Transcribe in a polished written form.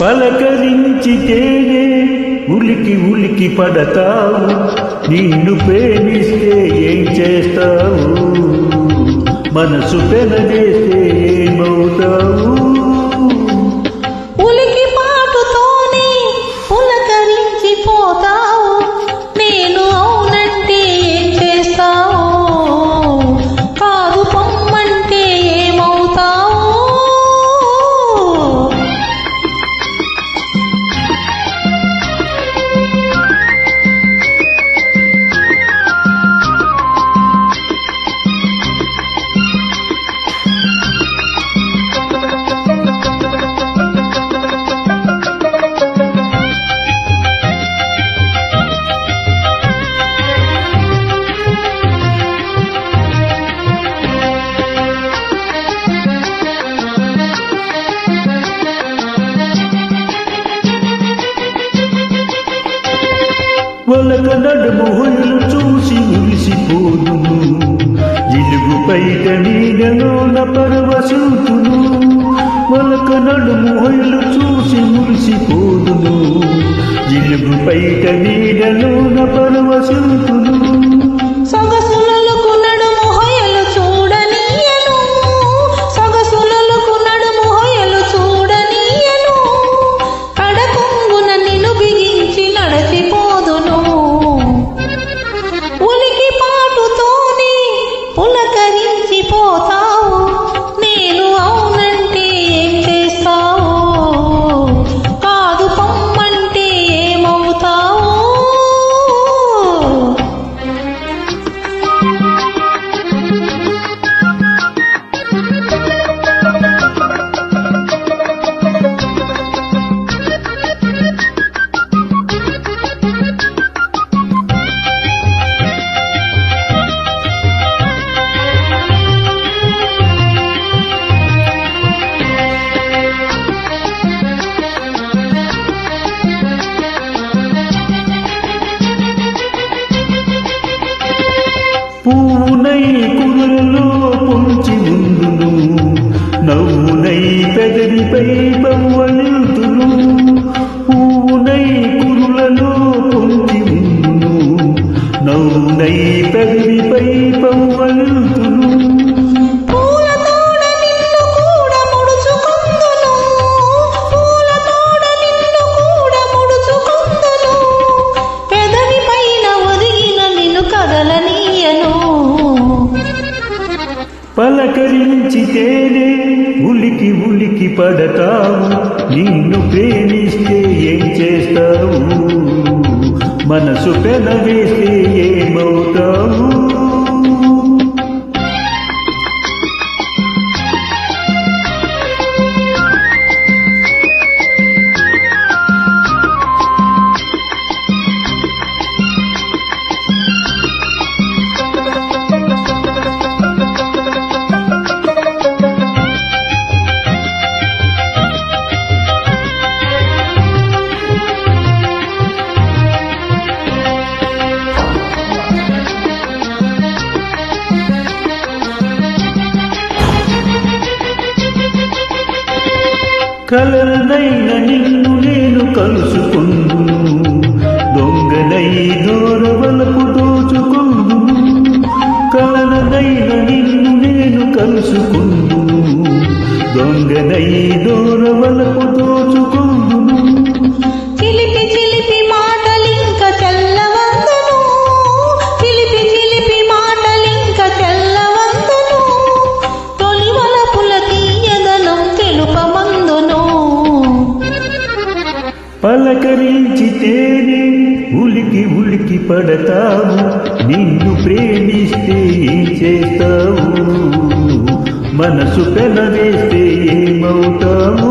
పలకరించితేనే ఉలికి ఉలికి పడతావు, నిన్ను ప్రేమిస్తే ఏం చేస్తావు, మనసు పెనవేస్తే ఏమవుతావు. ఉలికి పాటుతోనే పులకరించిపోతావు, నేను అవునంటే ఏం చేస్తావు, కాదు పొమ్మంటే ఏమవుతావు. ఒలక నడుము హొయలు చూసి మురిసిపోదును, జిలుగు పైట నీడలోన పరవశుతును. ఒలక నడుము హొయలు చూసి మురిసిపోదును, జిలుగు పైట నీడలోన పరవశుతును. సొగసులకు నడుము హొయలు చూడనీయను, సొగసులకు నడుము హొయలు చూడనీయను, కడకొంగున నిన్ను బిగించి నడచిపోదును. ఉలికి పాటుతోనే పులకరించిపోతావు, నేను అవునంటే ఏం చేస్తావు, కాదు పొమ్మంటే ఏమవుతావు. పూనై కురులలో పొంచి ఉందును, నవ్వునై పెదవిపై పవ్వళిల్తును. పూనై కురులలో పొంచి ఉందును, నవ్వునై పెదవిపై పవ్వళిల్తును. పలకరించితేనే ఉలికి ఉలికి పడతావు, నిన్ను ప్రేమిస్తే ఏం చేస్తావు, మనసు పెనవేస్తే ఏమవుతావు. కలనైన నిన్ను నేను కలుసుకుందును, దొంగనై దూరవలపు దోచుకుందును. కలనైన నిన్ను నేను కలుసుకుందును, దొంగనై దూరవలపు దోచుకుందును. చిలిపి చిలిపి మాటలింక చల్లవందును, చిలిపి చిలిపి మాటలింక చల్లవందును, తొలి వలపుల తీయదనం తెలుపమందును. పలకరించితేనే ఉలికి ఉలికి పడతావు, నిన్ను ప్రేమిస్తే ఏం చేస్తావు, మనసు పెనవేస్తే ఏమవుతావు.